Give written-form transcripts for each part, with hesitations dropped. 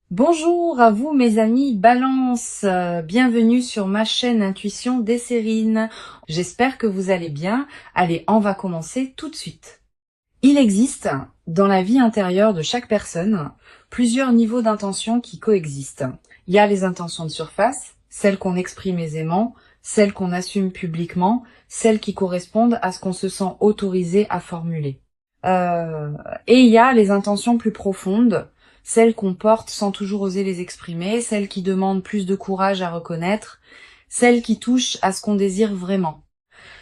Bonjour à vous mes amis Balance, bienvenue sur ma chaîne Intuition Desserine. J'espère que vous allez bien. Allez, on va commencer tout de suite. Il existe, dans la vie intérieure de chaque personne, plusieurs niveaux d'intention qui coexistent. Il y a les intentions de surface, celles qu'on exprime aisément, celles qu'on assume publiquement, celles qui correspondent à ce qu'on se sent autorisé à formuler. Et il y a les intentions plus profondes, celles qu'on porte sans toujours oser les exprimer, celles qui demandent plus de courage à reconnaître, celles qui touchent à ce qu'on désire vraiment.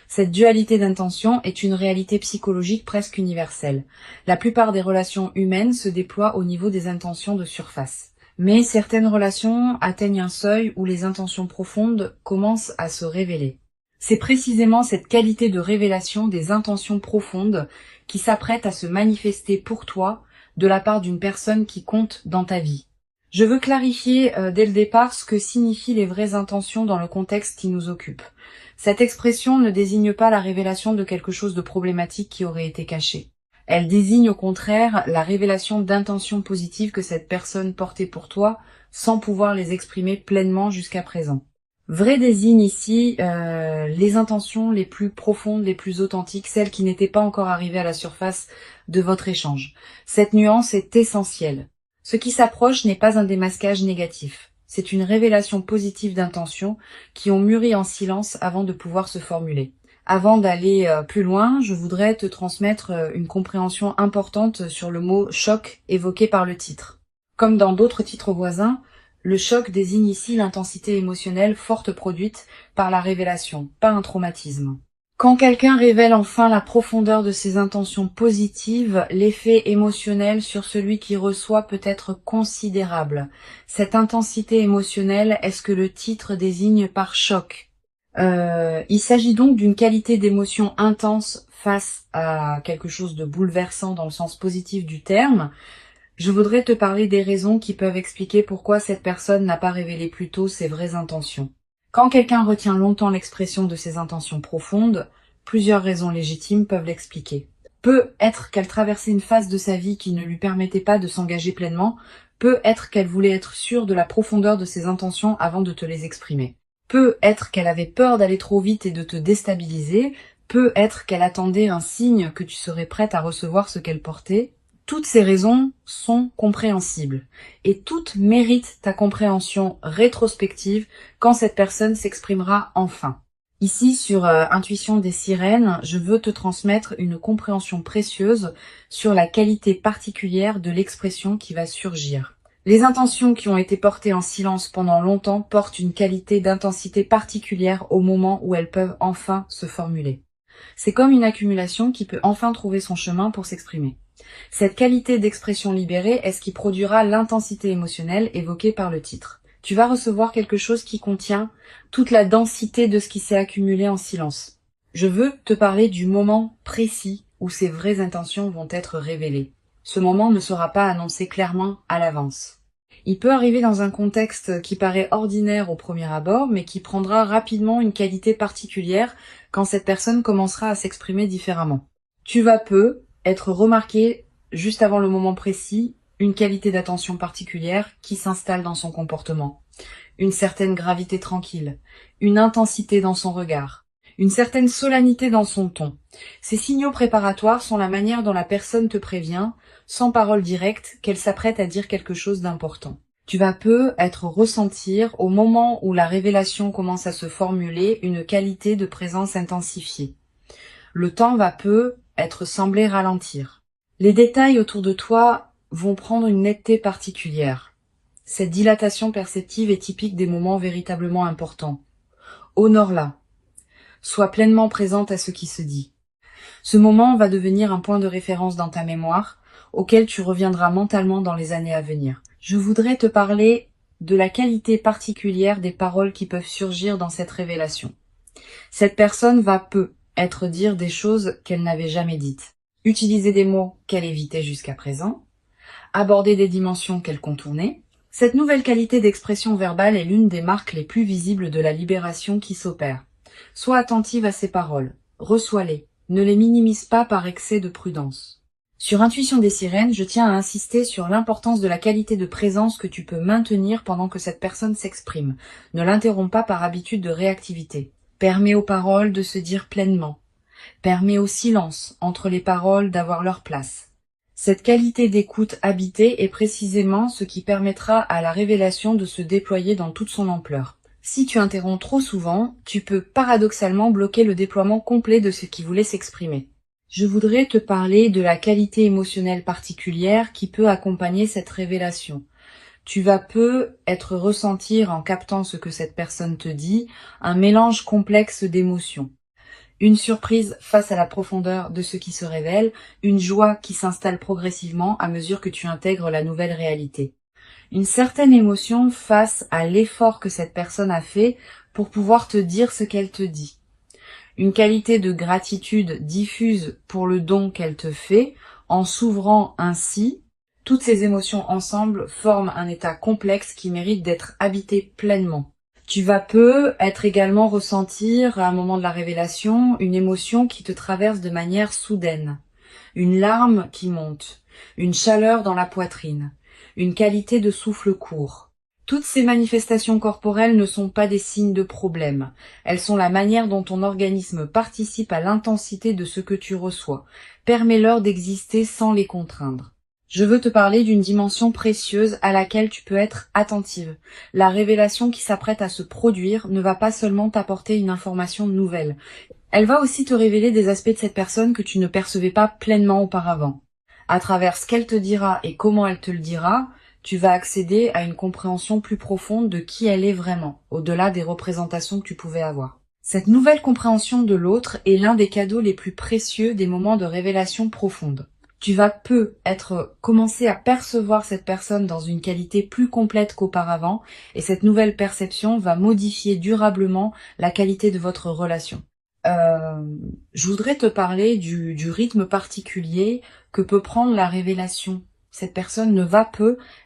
Cette dualité d'intention est une réalité psychologique presque universelle. La plupart des relations humaines se déploient au niveau des intentions de surface. Mais certaines relations atteignent un seuil où les intentions profondes commencent à se révéler. C'est précisément cette qualité de révélation des intentions profondes qui s'apprête à se manifester pour toi de la part d'une personne qui compte dans ta vie. Je veux clarifier dès le départ ce que signifient les vraies intentions dans le contexte qui nous occupe. Cette expression ne désigne pas la révélation de quelque chose de problématique qui aurait été caché. Elle désigne au contraire la révélation d'intentions positives que cette personne portait pour toi sans pouvoir les exprimer pleinement jusqu'à présent. Vrai désigne ici les intentions les plus profondes, les plus authentiques, celles qui n'étaient pas encore arrivées à la surface de votre échange. Cette nuance est essentielle. Ce qui s'approche n'est pas un démasquage négatif. C'est une révélation positive d'intentions qui ont mûri en silence avant de pouvoir se formuler. Avant d'aller plus loin, je voudrais te transmettre une compréhension importante sur le mot « choc » évoqué par le titre. Comme dans d'autres titres voisins, le choc désigne ici l'intensité émotionnelle forte produite par la révélation, pas un traumatisme. Quand quelqu'un révèle enfin la profondeur de ses intentions positives, l'effet émotionnel sur celui qui reçoit peut être considérable. Cette intensité émotionnelle est ce que le titre désigne par choc. Il s'agit donc d'une qualité d'émotion intense face à quelque chose de bouleversant dans le sens positif du terme. Je voudrais te parler des raisons qui peuvent expliquer pourquoi cette personne n'a pas révélé plus tôt ses vraies intentions. Quand quelqu'un retient longtemps l'expression de ses intentions profondes, plusieurs raisons légitimes peuvent l'expliquer. Peut être qu'elle traversait une phase de sa vie qui ne lui permettait pas de s'engager pleinement, peut être qu'elle voulait être sûre de la profondeur de ses intentions avant de te les exprimer. Peut être qu'elle avait peur d'aller trop vite et de te déstabiliser, peut être qu'elle attendait un signe que tu serais prête à recevoir ce qu'elle portait. Toutes ces raisons sont compréhensibles et toutes méritent ta compréhension rétrospective quand cette personne s'exprimera enfin. Ici, sur Intuition des sirènes, je veux te transmettre une compréhension précieuse sur la qualité particulière de l'expression qui va surgir. Les intentions qui ont été portées en silence pendant longtemps portent une qualité d'intensité particulière au moment où elles peuvent enfin se formuler. C'est comme une accumulation qui peut enfin trouver son chemin pour s'exprimer. Cette qualité d'expression libérée est ce qui produira l'intensité émotionnelle évoquée par le titre. Tu vas recevoir quelque chose qui contient toute la densité de ce qui s'est accumulé en silence. Je veux te parler du moment précis où ces vraies intentions vont être révélées. Ce moment ne sera pas annoncé clairement à l'avance. Il peut arriver dans un contexte qui paraît ordinaire au premier abord, mais qui prendra rapidement une qualité particulière quand cette personne commencera à s'exprimer différemment. Tu vas être remarqué juste avant le moment précis, une qualité d'attention particulière qui s'installe dans son comportement, une certaine gravité tranquille, une intensité dans son regard, une certaine solennité dans son ton. Ces signaux préparatoires sont la manière dont la personne te prévient, sans parole directe, qu'elle s'apprête à dire quelque chose d'important. Tu vas être ressentir, au moment où la révélation commence à se formuler, une qualité de présence intensifiée. Le temps va être semblé ralentir. Les détails autour de toi vont prendre une netteté particulière. Cette dilatation perceptive est typique des moments véritablement importants. Honore-la. Sois pleinement présente à ce qui se dit. Ce moment va devenir un point de référence dans ta mémoire, auquel tu reviendras mentalement dans les années à venir. Je voudrais te parler de la qualité particulière des paroles qui peuvent surgir dans cette révélation. Cette personne va être dire des choses qu'elle n'avait jamais dites, utiliser des mots qu'elle évitait jusqu'à présent, aborder des dimensions qu'elle contournait. Cette nouvelle qualité d'expression verbale est l'une des marques les plus visibles de la libération qui s'opère. Sois attentive à ces paroles, reçois-les, ne les minimise pas par excès de prudence. Sur Intuition des sirènes, je tiens à insister sur l'importance de la qualité de présence que tu peux maintenir pendant que cette personne s'exprime. Ne l'interromps pas par habitude de réactivité. Permets aux paroles de se dire pleinement. Permets au silence entre les paroles d'avoir leur place. Cette qualité d'écoute habitée est précisément ce qui permettra à la révélation de se déployer dans toute son ampleur. Si tu interromps trop souvent, tu peux paradoxalement bloquer le déploiement complet de ce qui voulait s'exprimer. Je voudrais te parler de la qualité émotionnelle particulière qui peut accompagner cette révélation. Tu vas être ressentir en captant ce que cette personne te dit, un mélange complexe d'émotions. Une surprise face à la profondeur de ce qui se révèle, une joie qui s'installe progressivement à mesure que tu intègres la nouvelle réalité. Une certaine émotion face à l'effort que cette personne a fait pour pouvoir te dire ce qu'elle te dit. Une qualité de gratitude diffuse pour le don qu'elle te fait, en s'ouvrant ainsi. Toutes ces émotions ensemble forment un état complexe qui mérite d'être habité pleinement. Tu vas être également ressentir, à un moment de la révélation, une émotion qui te traverse de manière soudaine. Une larme qui monte, une chaleur dans la poitrine, une qualité de souffle court. Toutes ces manifestations corporelles ne sont pas des signes de problème. Elles sont la manière dont ton organisme participe à l'intensité de ce que tu reçois. Permets-leur d'exister sans les contraindre. Je veux te parler d'une dimension précieuse à laquelle tu peux être attentive. La révélation qui s'apprête à se produire ne va pas seulement t'apporter une information nouvelle. Elle va aussi te révéler des aspects de cette personne que tu ne percevais pas pleinement auparavant. À travers ce qu'elle te dira et comment elle te le dira, tu vas accéder à une compréhension plus profonde de qui elle est vraiment, au-delà des représentations que tu pouvais avoir. Cette nouvelle compréhension de l'autre est l'un des cadeaux les plus précieux des moments de révélation profonde. Tu vas commencer à percevoir cette personne dans une qualité plus complète qu'auparavant, et cette nouvelle perception va modifier durablement la qualité de votre relation. Je voudrais te parler du rythme particulier que peut prendre la révélation. Cette personne ne va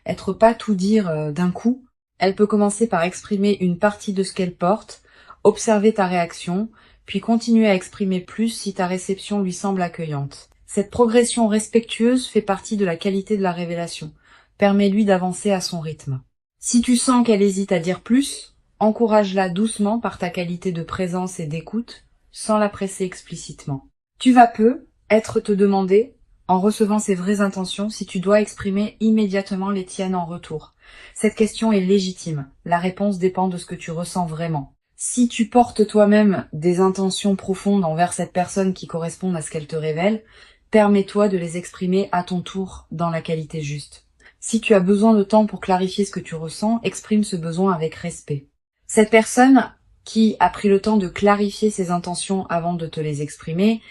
être pas tout dire d'un coup. Elle peut commencer par exprimer une partie de ce qu'elle porte, observer ta réaction, puis continuer à exprimer plus si ta réception lui semble accueillante. Cette progression respectueuse fait partie de la qualité de la révélation. Permets-lui d'avancer à son rythme. Si tu sens qu'elle hésite à dire plus, encourage-la doucement par ta qualité de présence et d'écoute, sans la presser explicitement. Tu vas te demander, en recevant ses vraies intentions, si tu dois exprimer immédiatement les tiennes en retour. Cette question est légitime. La réponse dépend de ce que tu ressens vraiment. Si tu portes toi-même des intentions profondes envers cette personne qui correspondent à ce qu'elle te révèle, permets-toi de les exprimer à ton tour dans la qualité juste. Si tu as besoin de temps pour clarifier ce que tu ressens, exprime ce besoin avec respect. Cette personne qui a pris le temps de clarifier ses intentions avant de te les exprimer,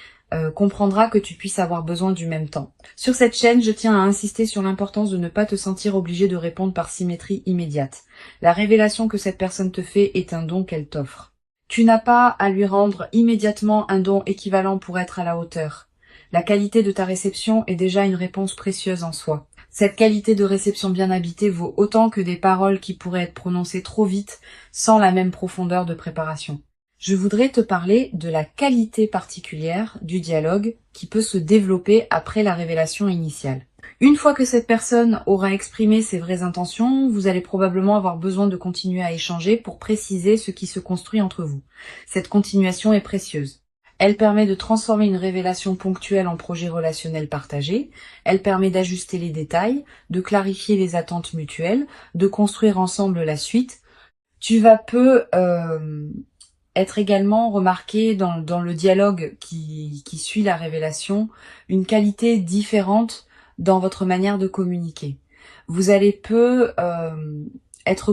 comprendra que tu puisses avoir besoin du même temps. Sur cette chaîne, je tiens à insister sur l'importance de ne pas te sentir obligé de répondre par symétrie immédiate. La révélation que cette personne te fait est un don qu'elle t'offre. Tu n'as pas à lui rendre immédiatement un don équivalent pour être à la hauteur. La qualité de ta réception est déjà une réponse précieuse en soi. Cette qualité de réception bien habitée vaut autant que des paroles qui pourraient être prononcées trop vite sans la même profondeur de préparation. Je voudrais te parler de la qualité particulière du dialogue qui peut se développer après la révélation initiale. Une fois que cette personne aura exprimé ses vraies intentions, vous allez probablement avoir besoin de continuer à échanger pour préciser ce qui se construit entre vous. Cette continuation est précieuse. Elle permet de transformer une révélation ponctuelle en projet relationnel partagé. Elle permet d'ajuster les détails, de clarifier les attentes mutuelles, de construire ensemble la suite. Tu vas être également remarqué dans le dialogue qui suit la révélation, une qualité différente dans votre manière de communiquer. Vous allez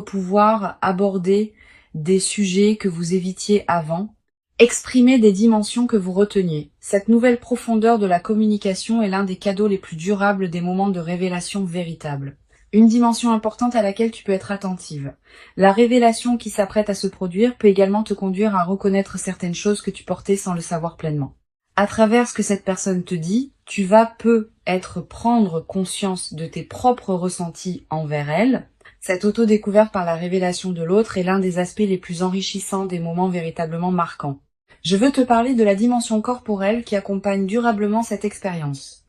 pouvoir aborder des sujets que vous évitiez avant, exprimer des dimensions que vous reteniez. Cette nouvelle profondeur de la communication est l'un des cadeaux les plus durables des moments de révélation véritable. Une dimension importante à laquelle tu peux être attentive. La révélation qui s'apprête à se produire peut également te conduire à reconnaître certaines choses que tu portais sans le savoir pleinement. À travers ce que cette personne te dit, tu vas prendre conscience de tes propres ressentis envers elle. Cette auto-découverte par la révélation de l'autre est l'un des aspects les plus enrichissants des moments véritablement marquants. Je veux te parler de la dimension corporelle qui accompagne durablement cette expérience.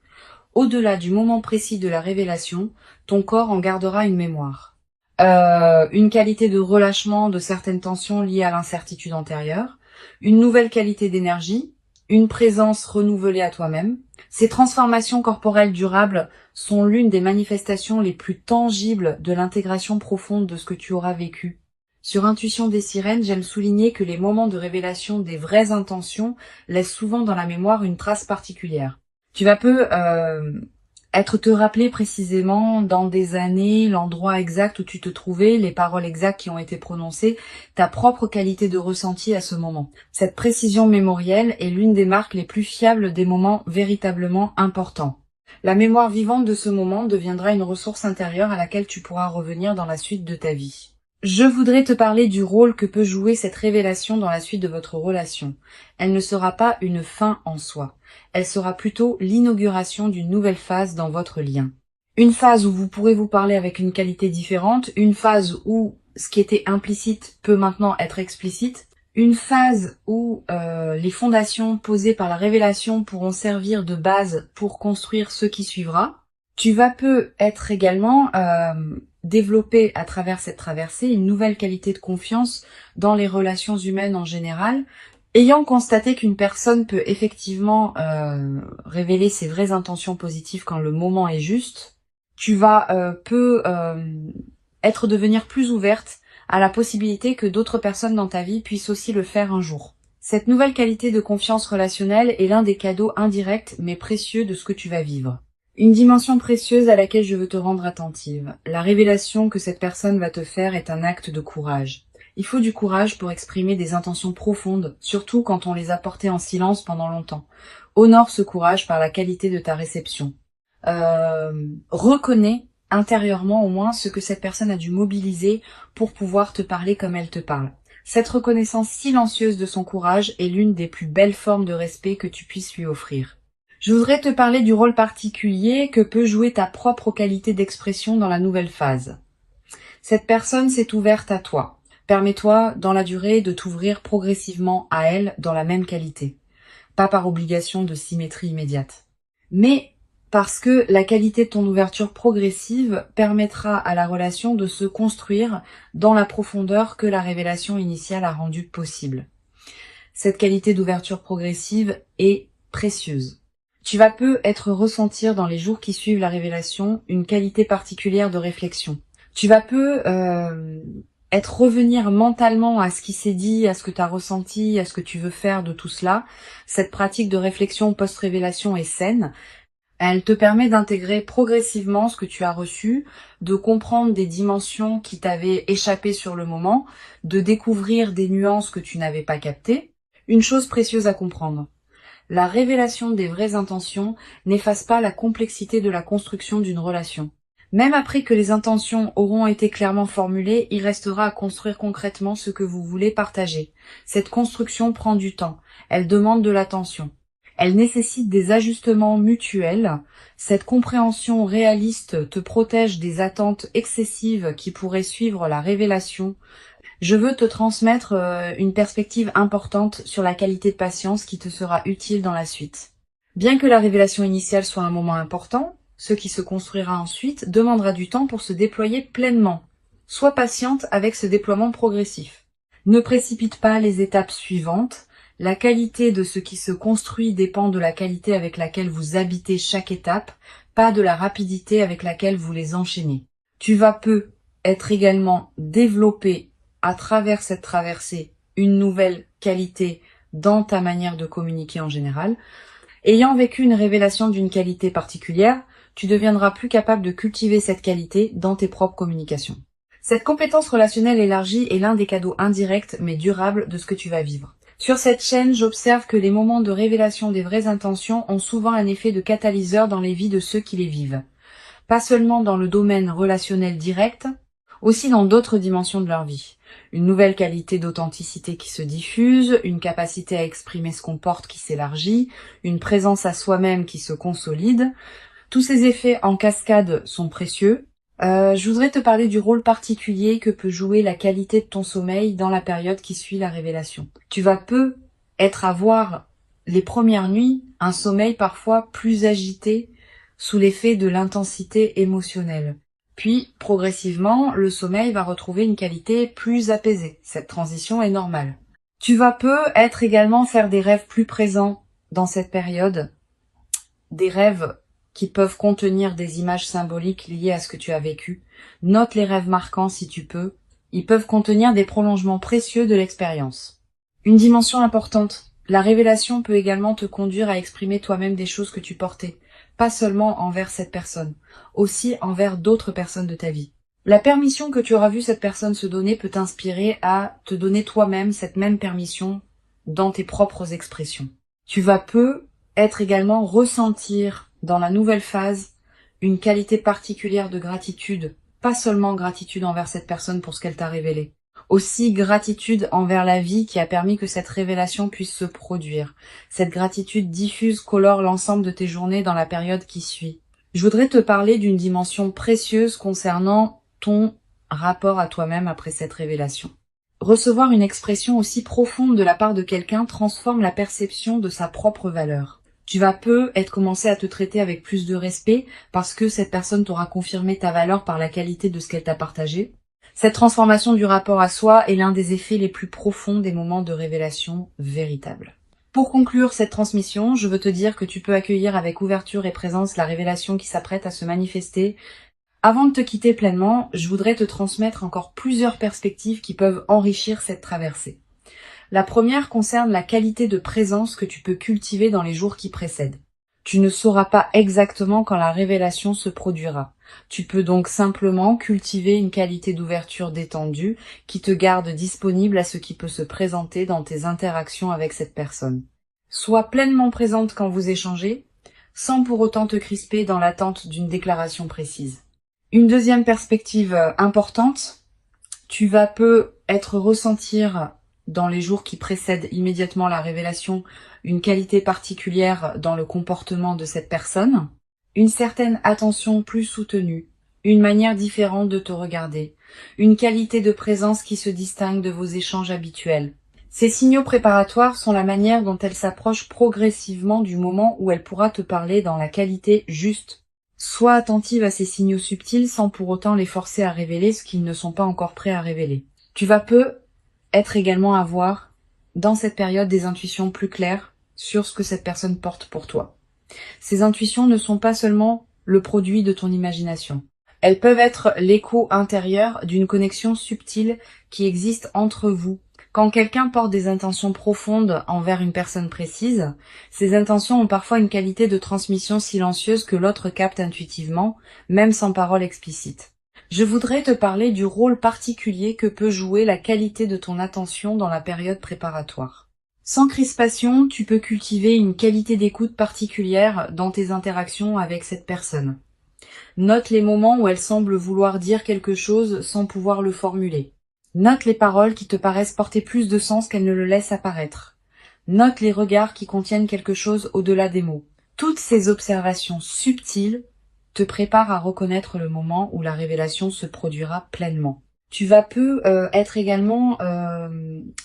Au-delà du moment précis de la révélation, ton corps en gardera une mémoire. Une qualité de relâchement de certaines tensions liées à l'incertitude antérieure, une nouvelle qualité d'énergie, une présence renouvelée à toi-même. Ces transformations corporelles durables sont l'une des manifestations les plus tangibles de l'intégration profonde de ce que tu auras vécu. Sur Intuition des sirènes, j'aime souligner que les moments de révélation des vraies intentions laissent souvent dans la mémoire une trace particulière. Tu vas peu être te rappeler précisément dans des années, l'endroit exact où tu te trouvais, les paroles exactes qui ont été prononcées, ta propre qualité de ressenti à ce moment. Cette précision mémorielle est l'une des marques les plus fiables des moments véritablement importants. La mémoire vivante de ce moment deviendra une ressource intérieure à laquelle tu pourras revenir dans la suite de ta vie. Je voudrais te parler du rôle que peut jouer cette révélation dans la suite de votre relation. Elle ne sera pas une fin en soi. Elle sera plutôt l'inauguration d'une nouvelle phase dans votre lien. Une phase où vous pourrez vous parler avec une qualité différente, une phase où ce qui était implicite peut maintenant être explicite, une phase où les fondations posées par la révélation pourront servir de base pour construire ce qui suivra. Tu vas peu être également développer à travers cette traversée une nouvelle qualité de confiance dans les relations humaines en général. Ayant constaté qu'une personne peut effectivement révéler ses vraies intentions positives quand le moment est juste, tu vas devenir plus ouverte à la possibilité que d'autres personnes dans ta vie puissent aussi le faire un jour. Cette nouvelle qualité de confiance relationnelle est l'un des cadeaux indirects mais précieux de ce que tu vas vivre. Une dimension précieuse à laquelle je veux te rendre attentive. La révélation que cette personne va te faire est un acte de courage. Il faut du courage pour exprimer des intentions profondes, surtout quand on les a portées en silence pendant longtemps. Honore ce courage par la qualité de ta réception. Reconnais intérieurement au moins ce que cette personne a dû mobiliser pour pouvoir te parler comme elle te parle. Cette reconnaissance silencieuse de son courage est l'une des plus belles formes de respect que tu puisses lui offrir. Je voudrais te parler du rôle particulier que peut jouer ta propre qualité d'expression dans la nouvelle phase. Cette personne s'est ouverte à toi. Permets-toi, dans la durée, de t'ouvrir progressivement à elle dans la même qualité. Pas par obligation de symétrie immédiate. Mais parce que la qualité de ton ouverture progressive permettra à la relation de se construire dans la profondeur que la révélation initiale a rendue possible. Cette qualité d'ouverture progressive est précieuse. Tu vas peu être ressentir dans les jours qui suivent la révélation une qualité particulière de réflexion. Tu vas peu être revenir mentalement à ce qui s'est dit, à ce que tu as ressenti, à ce que tu veux faire de tout cela. Cette pratique de réflexion post-révélation est saine. Elle te permet d'intégrer progressivement ce que tu as reçu, de comprendre des dimensions qui t'avaient échappé sur le moment, de découvrir des nuances que tu n'avais pas captées. Une chose précieuse à comprendre. La révélation des vraies intentions n'efface pas la complexité de la construction d'une relation. Même après que les intentions auront été clairement formulées, il restera à construire concrètement ce que vous voulez partager. Cette construction prend du temps, elle demande de l'attention. Elle nécessite des ajustements mutuels. Cette compréhension réaliste te protège des attentes excessives qui pourraient suivre la révélation. Je veux te transmettre une perspective importante sur la qualité de patience qui te sera utile dans la suite. Bien que la révélation initiale soit un moment important, ce qui se construira ensuite demandera du temps pour se déployer pleinement. Sois patiente avec ce déploiement progressif. Ne précipite pas les étapes suivantes. La qualité de ce qui se construit dépend de la qualité avec laquelle vous habitez chaque étape, pas de la rapidité avec laquelle vous les enchaînez. Tu vas peu être également développé à travers cette traversée une nouvelle qualité dans ta manière de communiquer en général. Ayant vécu une révélation d'une qualité particulière, tu deviendras plus capable de cultiver cette qualité dans tes propres communications. Cette compétence relationnelle élargie est l'un des cadeaux indirects mais durables de ce que tu vas vivre. Sur cette chaîne, j'observe que les moments de révélation des vraies intentions ont souvent un effet de catalyseur dans les vies de ceux qui les vivent. Pas seulement dans le domaine relationnel direct, aussi dans d'autres dimensions de leur vie. Une nouvelle qualité d'authenticité qui se diffuse, une capacité à exprimer ce qu'on porte qui s'élargit, une présence à soi-même qui se consolide. Tous ces effets en cascade sont précieux. Je voudrais te parler du rôle particulier que peut jouer la qualité de ton sommeil dans la période qui suit la révélation. Tu vas peu être à voir les premières nuits un sommeil parfois plus agité sous l'effet de l'intensité émotionnelle. Puis, progressivement, le sommeil va retrouver une qualité plus apaisée. Cette transition est normale. Tu vas peut-être également faire des rêves plus présents dans cette période, des rêves qui peuvent contenir des images symboliques liées à ce que tu as vécu. Note les rêves marquants si tu peux. Ils peuvent contenir des prolongements précieux de l'expérience. Une dimension importante. La révélation peut également te conduire à exprimer toi-même des choses que tu portais, pas seulement envers cette personne, aussi envers d'autres personnes de ta vie. La permission que tu auras vu cette personne se donner peut t'inspirer à te donner toi-même cette même permission dans tes propres expressions. Tu vas peut-être également ressentir dans la nouvelle phase une qualité particulière de gratitude, pas seulement gratitude envers cette personne pour ce qu'elle t'a révélé, aussi gratitude envers la vie qui a permis que cette révélation puisse se produire. Cette gratitude diffuse colore l'ensemble de tes journées dans la période qui suit. Je voudrais te parler d'une dimension précieuse concernant ton rapport à toi-même après cette révélation. Recevoir une expression aussi profonde de la part de quelqu'un transforme la perception de sa propre valeur. Tu vas peut-être commencer à te traiter avec plus de respect parce que cette personne t'aura confirmé ta valeur par la qualité de ce qu'elle t'a partagé. Cette transformation du rapport à soi est l'un des effets les plus profonds des moments de révélation véritable. Pour conclure cette transmission, je veux te dire que tu peux accueillir avec ouverture et présence la révélation qui s'apprête à se manifester. Avant de te quitter pleinement, je voudrais te transmettre encore plusieurs perspectives qui peuvent enrichir cette traversée. La première concerne la qualité de présence que tu peux cultiver dans les jours qui précèdent. Tu ne sauras pas exactement quand la révélation se produira. Tu peux donc simplement cultiver une qualité d'ouverture détendue qui te garde disponible à ce qui peut se présenter dans tes interactions avec cette personne. Sois pleinement présente quand vous échangez, sans pour autant te crisper dans l'attente d'une déclaration précise. Une deuxième perspective importante, tu vas peut-être ressentir dans les jours qui précèdent immédiatement la révélation une qualité particulière dans le comportement de cette personne, une certaine attention plus soutenue, une manière différente de te regarder, une qualité de présence qui se distingue de vos échanges habituels. Ces signaux préparatoires sont la manière dont elle s'approche progressivement du moment où elle pourra te parler dans la qualité juste. Sois attentive à ces signaux subtils sans pour autant les forcer à révéler ce qu'ils ne sont pas encore prêts à révéler. Tu vas peut-être également avoir, dans cette période, des intuitions plus claires sur ce que cette personne porte pour toi. Ces intuitions ne sont pas seulement le produit de ton imagination. Elles peuvent être l'écho intérieur d'une connexion subtile qui existe entre vous. Quand quelqu'un porte des intentions profondes envers une personne précise, ces intentions ont parfois une qualité de transmission silencieuse que l'autre capte intuitivement, même sans parole explicite. Je voudrais te parler du rôle particulier que peut jouer la qualité de ton attention dans la période préparatoire. Sans crispation, tu peux cultiver une qualité d'écoute particulière dans tes interactions avec cette personne. Note les moments où elle semble vouloir dire quelque chose sans pouvoir le formuler. Note les paroles qui te paraissent porter plus de sens qu'elles ne le laissent apparaître. Note les regards qui contiennent quelque chose au-delà des mots. Toutes ces observations subtiles te préparent à reconnaître le moment où la révélation se produira pleinement. Tu vas peut-être également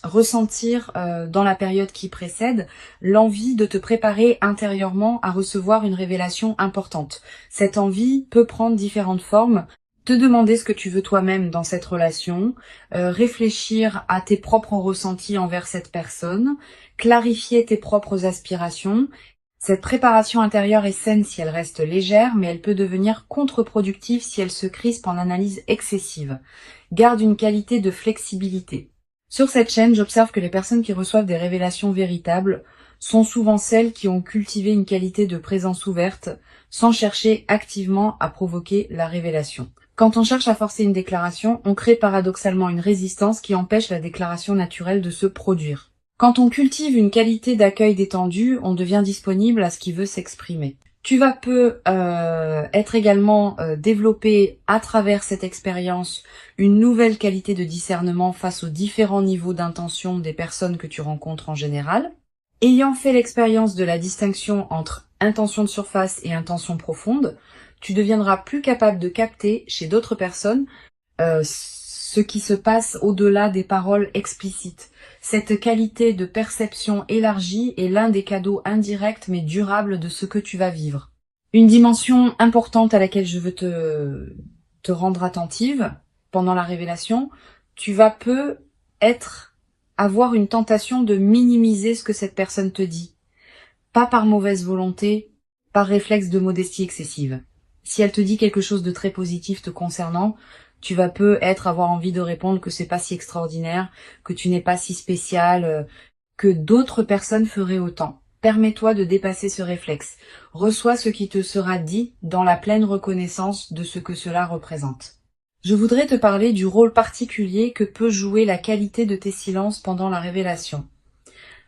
ressentir dans la période qui précède l'envie de te préparer intérieurement à recevoir une révélation importante. Cette envie peut prendre différentes formes. Te demander ce que tu veux toi-même dans cette relation, réfléchir à tes propres ressentis envers cette personne, clarifier tes propres aspirations. Cette préparation intérieure est saine si elle reste légère, mais elle peut devenir contre-productive si elle se crispe en analyse excessive. Garde une qualité de flexibilité. Sur cette chaîne, j'observe que les personnes qui reçoivent des révélations véritables sont souvent celles qui ont cultivé une qualité de présence ouverte, sans chercher activement à provoquer la révélation. Quand on cherche à forcer une déclaration, on crée paradoxalement une résistance qui empêche la déclaration naturelle de se produire. Quand on cultive une qualité d'accueil détendu, on devient disponible à ce qui veut s'exprimer. Tu vas être également développer à travers cette expérience une nouvelle qualité de discernement face aux différents niveaux d'intention des personnes que tu rencontres en général. Ayant fait l'expérience de la distinction entre intention de surface et intention profonde, tu deviendras plus capable de capter chez d'autres personnes ce qui se passe au-delà des paroles explicites. Cette qualité de perception élargie est l'un des cadeaux indirects mais durables de ce que tu vas vivre. Une dimension importante à laquelle je veux te rendre attentive pendant la révélation, tu vas avoir une tentation de minimiser ce que cette personne te dit. Pas par mauvaise volonté, par réflexe de modestie excessive. Si elle te dit quelque chose de très positif te concernant, tu vas avoir envie de répondre que c'est pas si extraordinaire, que tu n'es pas si spécial, que d'autres personnes feraient autant. Permets-toi de dépasser ce réflexe. Reçois ce qui te sera dit dans la pleine reconnaissance de ce que cela représente. Je voudrais te parler du rôle particulier que peut jouer la qualité de tes silences pendant la révélation.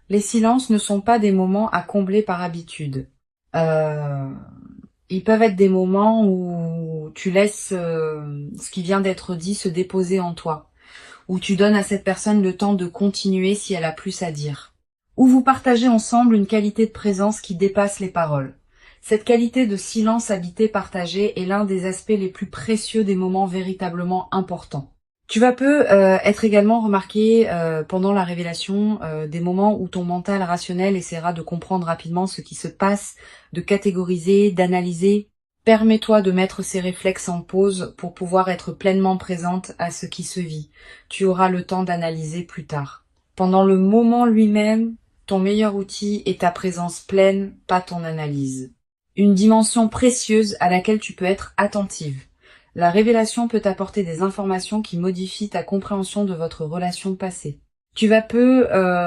Les silences ne sont pas des moments à combler par habitude. Ils peuvent être des moments où tu laisses ce qui vient d'être dit se déposer en toi, où tu donnes à cette personne le temps de continuer si elle a plus à dire, où vous partagez ensemble une qualité de présence qui dépasse les paroles. Cette qualité de silence habité partagé est l'un des aspects les plus précieux des moments véritablement importants. Tu vas être également remarqué pendant la révélation des moments où ton mental rationnel essaiera de comprendre rapidement ce qui se passe, de catégoriser, d'analyser. Permets-toi de mettre ces réflexes en pause pour pouvoir être pleinement présente à ce qui se vit. Tu auras le temps d'analyser plus tard. Pendant le moment lui-même, ton meilleur outil est ta présence pleine, pas ton analyse. Une dimension précieuse à laquelle tu peux être attentive. La révélation peut t'apporter des informations qui modifient ta compréhension de votre relation passée. Tu vas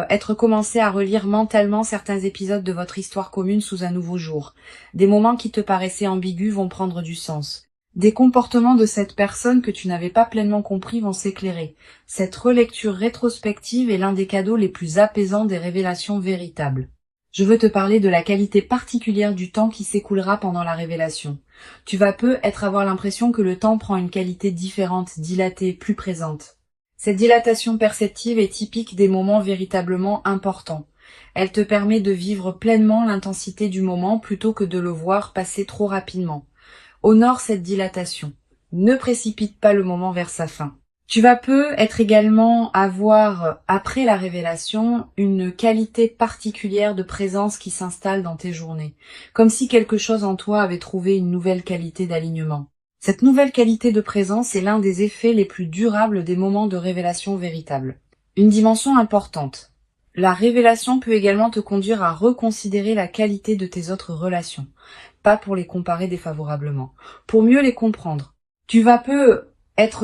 être commencé à relire mentalement certains épisodes de votre histoire commune sous un nouveau jour. Des moments qui te paraissaient ambigus vont prendre du sens. Des comportements de cette personne que tu n'avais pas pleinement compris vont s'éclairer. Cette relecture rétrospective est l'un des cadeaux les plus apaisants des révélations véritables. Je veux te parler de la qualité particulière du temps qui s'écoulera pendant la révélation. Tu vas avoir l'impression que le temps prend une qualité différente, dilatée, plus présente. Cette dilatation perceptive est typique des moments véritablement importants. Elle te permet de vivre pleinement l'intensité du moment plutôt que de le voir passer trop rapidement. Honore cette dilatation. Ne précipite pas le moment vers sa fin. Tu vas également avoir, après la révélation, une qualité particulière de présence qui s'installe dans tes journées, comme si quelque chose en toi avait trouvé une nouvelle qualité d'alignement. Cette nouvelle qualité de présence est l'un des effets les plus durables des moments de révélation véritable. Une dimension importante. La révélation peut également te conduire à reconsidérer la qualité de tes autres relations, pas pour les comparer défavorablement, pour mieux les comprendre. Tu vas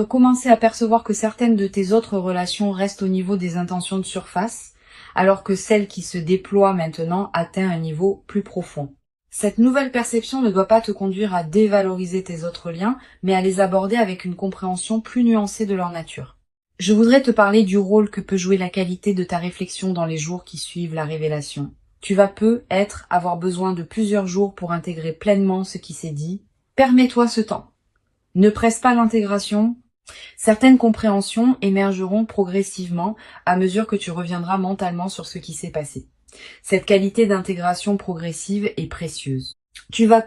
commencer à percevoir que certaines de tes autres relations restent au niveau des intentions de surface, alors que celle qui se déploie maintenant atteint un niveau plus profond. Cette nouvelle perception ne doit pas te conduire à dévaloriser tes autres liens, mais à les aborder avec une compréhension plus nuancée de leur nature. Je voudrais te parler du rôle que peut jouer la qualité de ta réflexion dans les jours qui suivent la révélation. Tu vas avoir besoin de plusieurs jours pour intégrer pleinement ce qui s'est dit. Permets-toi ce temps. Ne presse pas l'intégration. Certaines compréhensions émergeront progressivement à mesure que tu reviendras mentalement sur ce qui s'est passé. Cette qualité d'intégration progressive est précieuse. Tu vas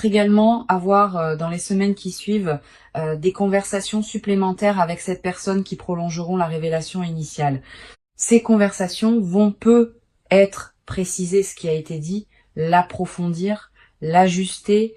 également avoir dans les semaines qui suivent des conversations supplémentaires avec cette personne qui prolongeront la révélation initiale. Ces conversations vont être préciser ce qui a été dit, l'approfondir, l'ajuster.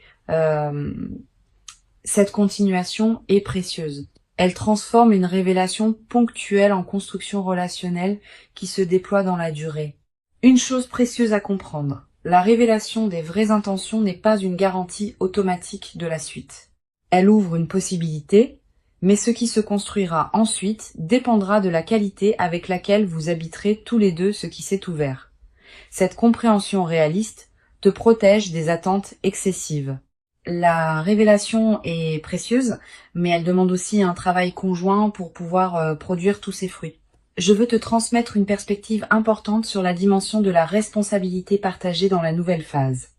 Cette continuation est précieuse. Elle transforme une révélation ponctuelle en construction relationnelle qui se déploie dans la durée. Une chose précieuse à comprendre, la révélation des vraies intentions n'est pas une garantie automatique de la suite. Elle ouvre une possibilité, mais ce qui se construira ensuite dépendra de la qualité avec laquelle vous habiterez tous les deux ce qui s'est ouvert. Cette compréhension réaliste te protège des attentes excessives. La révélation est précieuse, mais elle demande aussi un travail conjoint pour pouvoir produire tous ses fruits. Je veux te transmettre une perspective importante sur la dimension de la responsabilité partagée dans la nouvelle phase.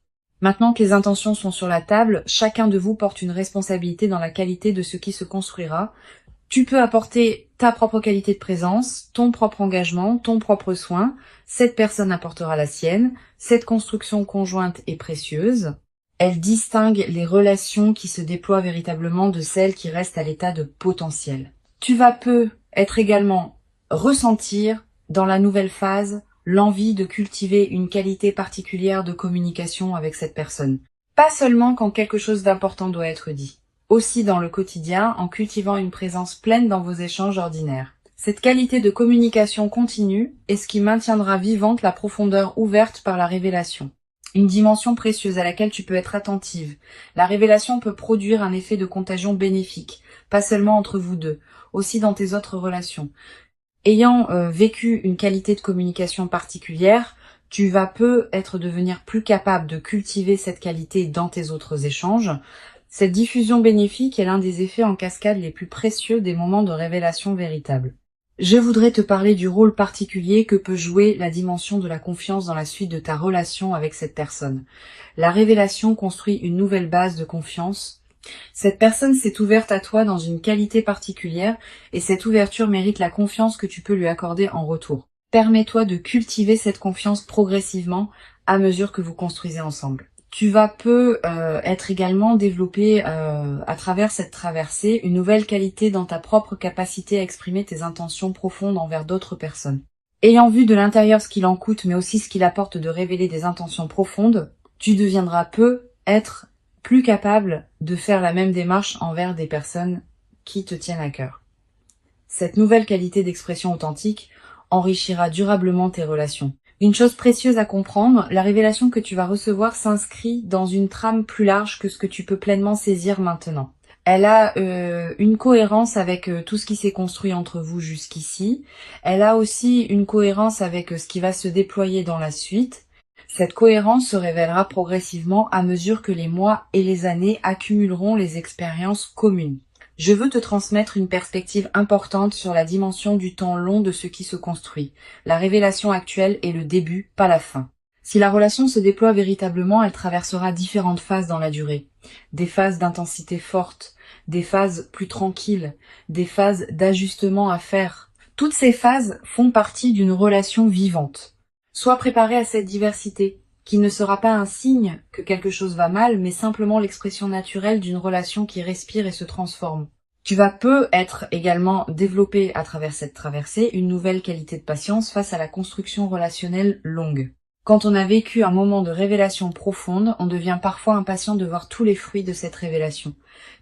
Maintenant que les intentions sont sur la table, chacun de vous porte une responsabilité dans la qualité de ce qui se construira. Tu peux apporter ta propre qualité de présence, ton propre engagement, ton propre soin. Cette personne apportera la sienne. Cette construction conjointe est précieuse. Elle distingue les relations qui se déploient véritablement de celles qui restent à l'état de potentiel. Tu vas être également ressentir dans la nouvelle phase l'envie de cultiver une qualité particulière de communication avec cette personne. Pas seulement quand quelque chose d'important doit être dit, aussi dans le quotidien en cultivant une présence pleine dans vos échanges ordinaires. Cette qualité de communication continue est ce qui maintiendra vivante la profondeur ouverte par la révélation. Une dimension précieuse à laquelle tu peux être attentive. La révélation peut produire un effet de contagion bénéfique, pas seulement entre vous deux, aussi dans tes autres relations. Ayant vécu une qualité de communication particulière, tu vas devenir plus capable de cultiver cette qualité dans tes autres échanges. Cette diffusion bénéfique est l'un des effets en cascade les plus précieux des moments de révélation véritable. Je voudrais te parler du rôle particulier que peut jouer la dimension de la confiance dans la suite de ta relation avec cette personne. La révélation construit une nouvelle base de confiance. Cette personne s'est ouverte à toi dans une qualité particulière et cette ouverture mérite la confiance que tu peux lui accorder en retour. Permets-toi de cultiver cette confiance progressivement à mesure que vous construisez ensemble. Tu vas être également développé à travers cette traversée une nouvelle qualité dans ta propre capacité à exprimer tes intentions profondes envers d'autres personnes. Ayant vu de l'intérieur ce qu'il en coûte, mais aussi ce qu'il apporte de révéler des intentions profondes, tu deviendras être plus capable de faire la même démarche envers des personnes qui te tiennent à cœur. Cette nouvelle qualité d'expression authentique enrichira durablement tes relations. Une chose précieuse à comprendre, la révélation que tu vas recevoir s'inscrit dans une trame plus large que ce que tu peux pleinement saisir maintenant. Elle a une cohérence avec tout ce qui s'est construit entre vous jusqu'ici. Elle a aussi une cohérence avec ce qui va se déployer dans la suite. Cette cohérence se révélera progressivement à mesure que les mois et les années accumuleront les expériences communes. Je veux te transmettre une perspective importante sur la dimension du temps long de ce qui se construit. La révélation actuelle est le début, pas la fin. Si la relation se déploie véritablement, elle traversera différentes phases dans la durée. Des phases d'intensité forte, des phases plus tranquilles, des phases d'ajustement à faire. Toutes ces phases font partie d'une relation vivante. Sois préparé à cette diversité, qui ne sera pas un signe que quelque chose va mal, mais simplement l'expression naturelle d'une relation qui respire et se transforme. Tu vas être également développé à travers cette traversée une nouvelle qualité de patience face à la construction relationnelle longue. Quand on a vécu un moment de révélation profonde, on devient parfois impatient de voir tous les fruits de cette révélation.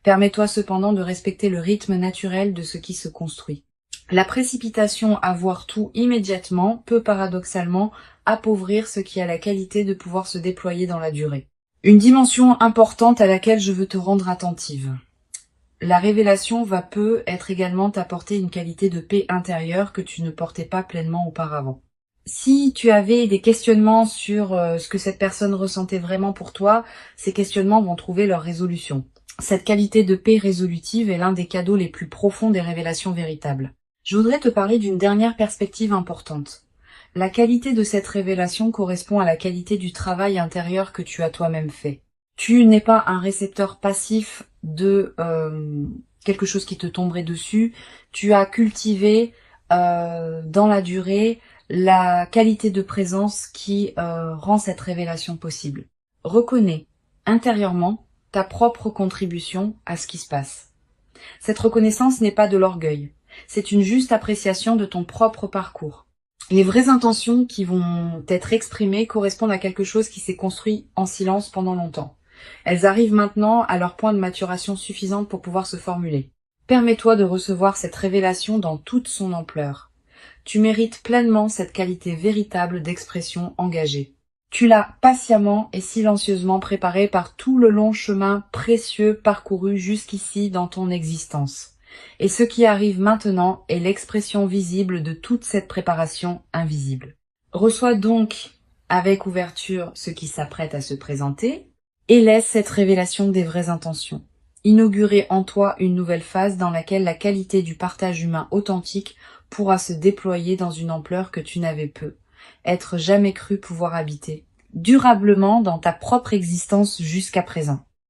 Permets-toi cependant de respecter le rythme naturel de ce qui se construit. La précipitation à voir tout immédiatement peut paradoxalement appauvrir ce qui a la qualité de pouvoir se déployer dans la durée. Une dimension importante à laquelle je veux te rendre attentive. La révélation peut être également t'apporter une qualité de paix intérieure que tu ne portais pas pleinement auparavant. Si tu avais des questionnements sur ce que cette personne ressentait vraiment pour toi, ces questionnements vont trouver leur résolution. Cette qualité de paix résolutive est l'un des cadeaux les plus profonds des révélations véritables. Je voudrais te parler d'une dernière perspective importante. La qualité de cette révélation correspond à la qualité du travail intérieur que tu as toi-même fait. Tu n'es pas un récepteur passif de quelque chose qui te tomberait dessus. Tu as cultivé dans la durée la qualité de présence qui rend cette révélation possible. Reconnais intérieurement ta propre contribution à ce qui se passe. Cette reconnaissance n'est pas de l'orgueil. C'est une juste appréciation de ton propre parcours. Les vraies intentions qui vont être exprimées correspondent à quelque chose qui s'est construit en silence pendant longtemps. Elles arrivent maintenant à leur point de maturation suffisante pour pouvoir se formuler. Permets-toi de recevoir cette révélation dans toute son ampleur. Tu mérites pleinement cette qualité véritable d'expression engagée. Tu l'as patiemment et silencieusement préparée par tout le long chemin précieux parcouru jusqu'ici dans ton existence. Et ce qui arrive maintenant est l'expression visible de toute cette préparation invisible. Reçois donc avec ouverture ce qui s'apprête à se présenter et laisse cette révélation des vraies intentions. Inaugurer en toi une nouvelle phase dans laquelle la qualité du partage humain authentique pourra se déployer dans une ampleur que tu n'avais être jamais cru pouvoir habiter durablement dans ta propre existence jusqu'à présent.